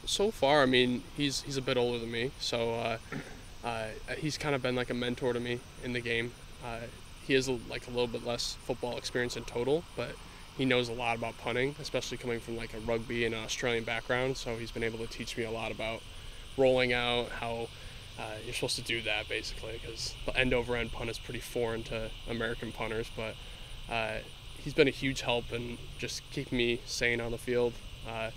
So far, I mean, he's a bit older than me, so he's kind of been like a mentor to me in the game. He has like a little bit less football experience in total, but he knows a lot about punting, especially coming from like a rugby and an Australian background. So he's been able to teach me a lot about rolling out, how you're supposed to do that basically, because the end over end punt is pretty foreign to American punters. But he's been a huge help in just keeping me sane on the field and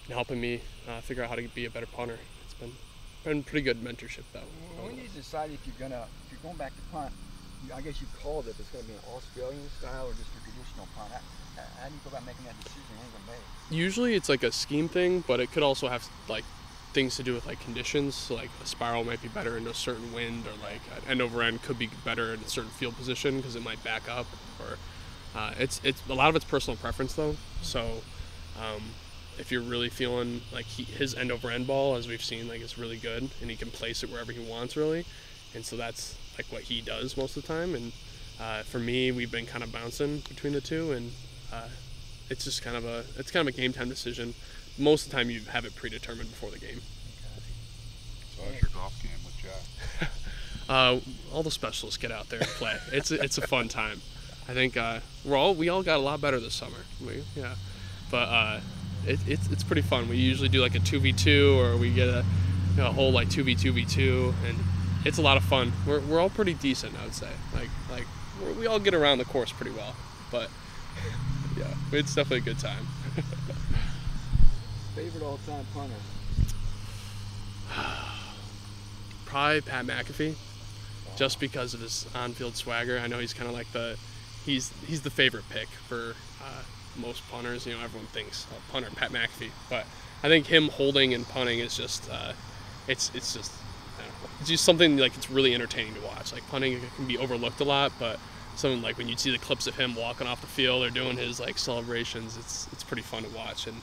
helping me figure out how to be a better punter. It's been pretty good mentorship though. When you decide if you're going back to punt, I guess you called it. It's going to be an Australian style or just a traditional punt. How do you go about making that decision? When's it made? Usually it's like a scheme thing, but it could also have like things to do with like conditions. So like a spiral might be better in a certain wind, or like an end over end could be better in a certain field position because it might back up. Or it's a lot of it's personal preference though. So if you're really feeling like his end over end ball, as we've seen, like is really good, and he can place it wherever he wants really, and so that's like what he does most of the time. And for me, we've been kind of bouncing between the two, and it's just kind of a game time decision. Most of the time, you have it predetermined before the game. So how's your golf game with Jack? All the specialists get out there and play. It's a fun time. I think we all got a lot better this summer. But it's pretty fun. We usually do like a 2v2, or we get a whole like 2v2v2, and it's a lot of fun. We're all pretty decent, I would say. Like we all get around the course pretty well. But yeah, it's definitely a good time. Favorite all-time punter? Probably Pat McAfee, just because of his on-field swagger. I know he's kind of like he's the favorite pick for most punters. You know, everyone thinks punter Pat McAfee, but I think him holding and punting is just it's just I don't know, it's just something like it's really entertaining to watch. Like punting can be overlooked a lot, but something like when you see the clips of him walking off the field or doing his like celebrations, it's pretty fun to watch and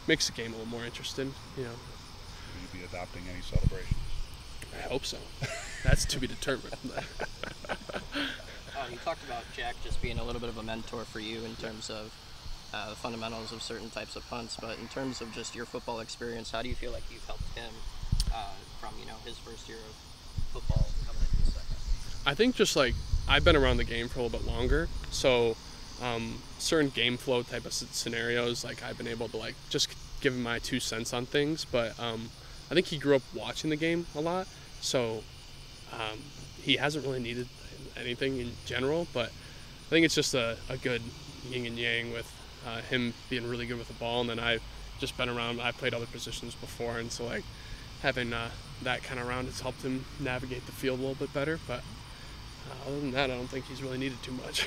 makes the game a little more interesting. You know. Will you be adopting any celebrations? I hope so. That's to be determined. You talked about Jack just being a little bit of a mentor for you in terms of the fundamentals of certain types of punts, but in terms of just your football experience, how do you feel like you've helped him from his first year of football coming into the second? I think just like I've been around the game for a little bit longer, so certain game flow type of scenarios, like I've been able to like just give him my 2 cents on things. But I think he grew up watching the game a lot, so he hasn't really needed anything in general. But I think it's just a good yin and yang with him being really good with the ball, and then I've just been around. I've played other positions before, and so like having that kind of around has helped him navigate the field a little bit better. But other than that, I don't think he's really needed too much.